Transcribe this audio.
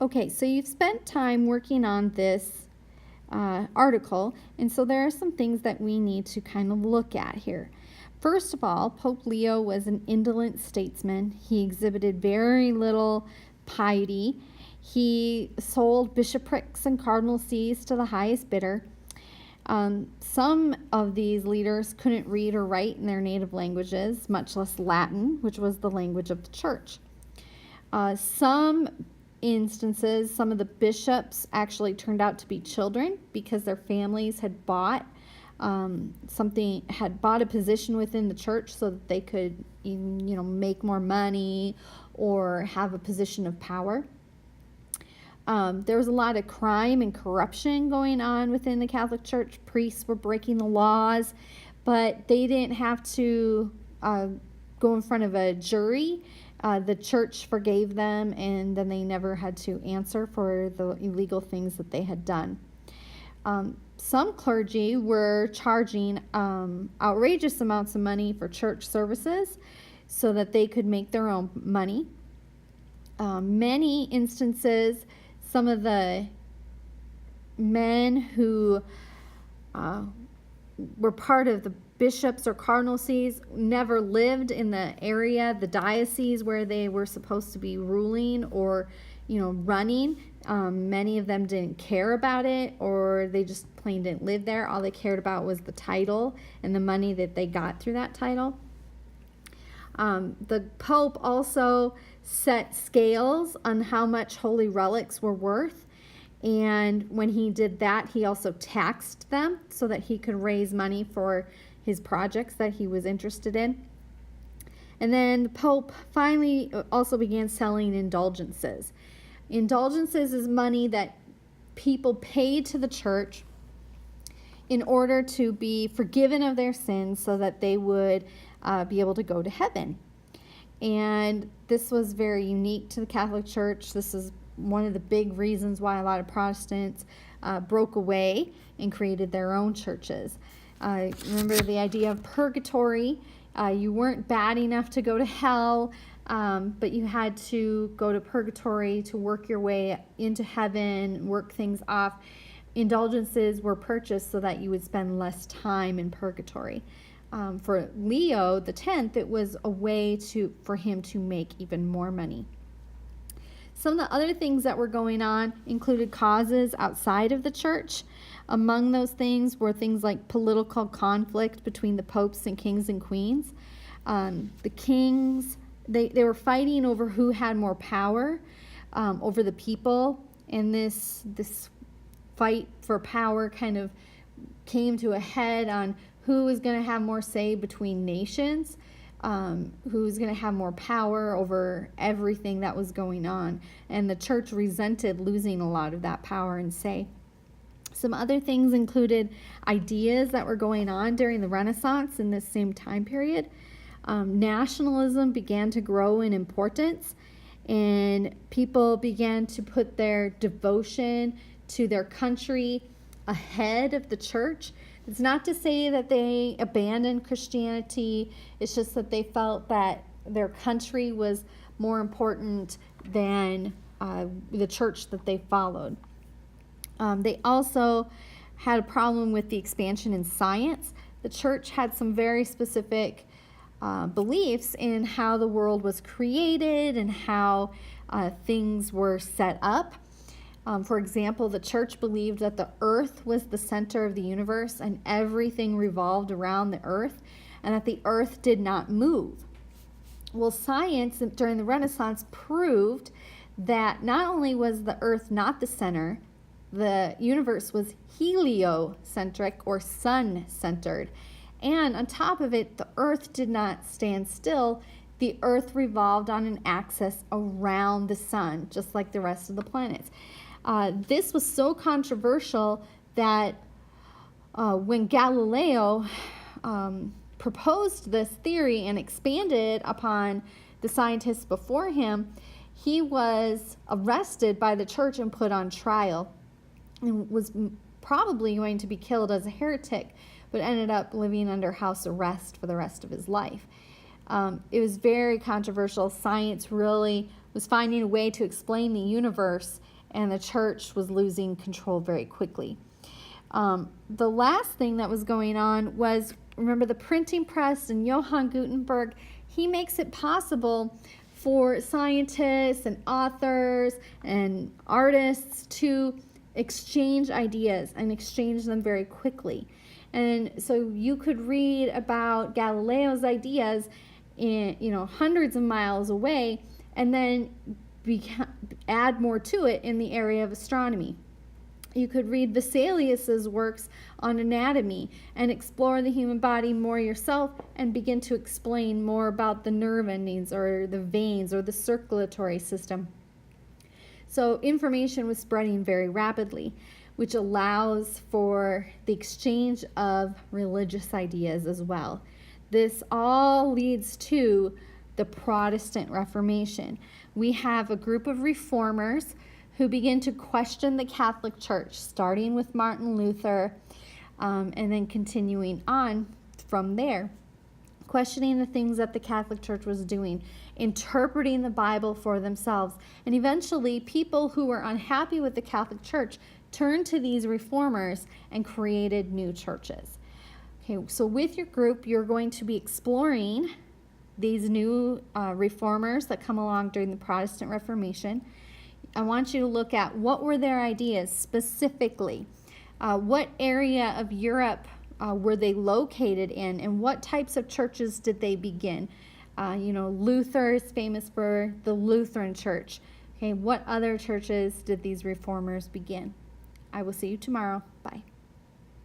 Okay, so you've spent time working on this article, and so there are some things that we need to kind of look at here. First of all, Pope Leo was an indolent statesman. He exhibited very little piety. He sold bishoprics and cardinal sees to the highest bidder. Some of these leaders couldn't read or write in their native languages, much less Latin, which was the language of the church. Some instances, some of the bishops actually turned out to be children because their families had bought a position within the church so that they could, make more money or have a position of power. There was a lot of crime and corruption going on within the Catholic Church. Priests were breaking the laws, but they didn't have to go in front of a jury. The church forgave them, and then they never had to answer for the illegal things that they had done. Some clergy were charging outrageous amounts of money for church services so that they could make their own money. Many instances, some of the men who were part of the bishops or cardinalcies never lived in the area, the diocese where they were supposed to be ruling or, running. Many of them didn't care about it, or they just plain didn't live there. All they cared about was the title and the money that they got through that title. The Pope also set scales on how much holy relics were worth. And when he did that, he also taxed them so that he could raise money for his projects that he was interested in. And then the Pope finally also began selling indulgences. Indulgences is money that people paid to the church in order to be forgiven of their sins so that they would be able to go to heaven. And this was very unique to the Catholic Church. This is one of the big reasons why a lot of Protestants broke away and created their own churches. Remember the idea of purgatory. You weren't bad enough to go to hell, but you had to go to purgatory to work your way into heaven, work things off. Indulgences were purchased so that you would spend less time in purgatory. For Leo X, it was a way for him to make even more money. Some of the other things that were going on included causes outside of the church. Among those things were things like political conflict between the popes and kings and queens. The kings, they were fighting over who had more power over the people, and this fight for power kind of came to a head on who was going to have more say between nations, who's going to have more power over everything that was going on. And the church resented losing a lot of that power and say. Some other things included ideas that were going on during the Renaissance in this same time period. Nationalism began to grow in importance, and people began to put their devotion to their country ahead of the church. It's not to say that they abandoned Christianity. It's just that they felt that their country was more important than the church that they followed. They also had a problem with the expansion in science. The church had some very specific beliefs in how the world was created and how things were set up. For example, the church believed that the earth was the center of the universe and everything revolved around the earth, and that the earth did not move. Well, science during the Renaissance proved that not only was the earth not the center, the universe was heliocentric or sun-centered. And on top of it, the earth did not stand still. The earth revolved on an axis around the sun, just like the rest of the planets. This was so controversial that when Galileo proposed this theory and expanded upon the scientists before him, he was arrested by the church and put on trial and was probably going to be killed as a heretic, but ended up living under house arrest for the rest of his life. It was very controversial. Science really was finding a way to explain the universe, and the church was losing control very quickly. The last thing that was going on was, remember, the printing press, and Johann Gutenberg, he makes it possible for scientists and authors and artists to exchange ideas and exchange them very quickly. And so you could read about Galileo's ideas hundreds of miles away, and then add more to it in the area of astronomy. You could read Vesalius's works on anatomy and explore the human body more yourself and begin to explain more about the nerve endings or the veins or the circulatory system. So information was spreading very rapidly, which allows for the exchange of religious ideas as well. This all leads to the Protestant Reformation. We have a group of reformers who begin to question the Catholic Church, starting with Martin Luther, and then continuing on from there, questioning the things that the Catholic Church was doing, interpreting the Bible for themselves. And eventually, people who were unhappy with the Catholic Church turned to these reformers and created new churches. Okay, so with your group, you're going to be exploring these new reformers that come along during the Protestant Reformation. I want you to look at what were their ideas specifically. What area of Europe were they located in, and what types of churches did they begin? Luther is famous for the Lutheran Church. Okay, what other churches did these reformers begin? I will see you tomorrow. Bye.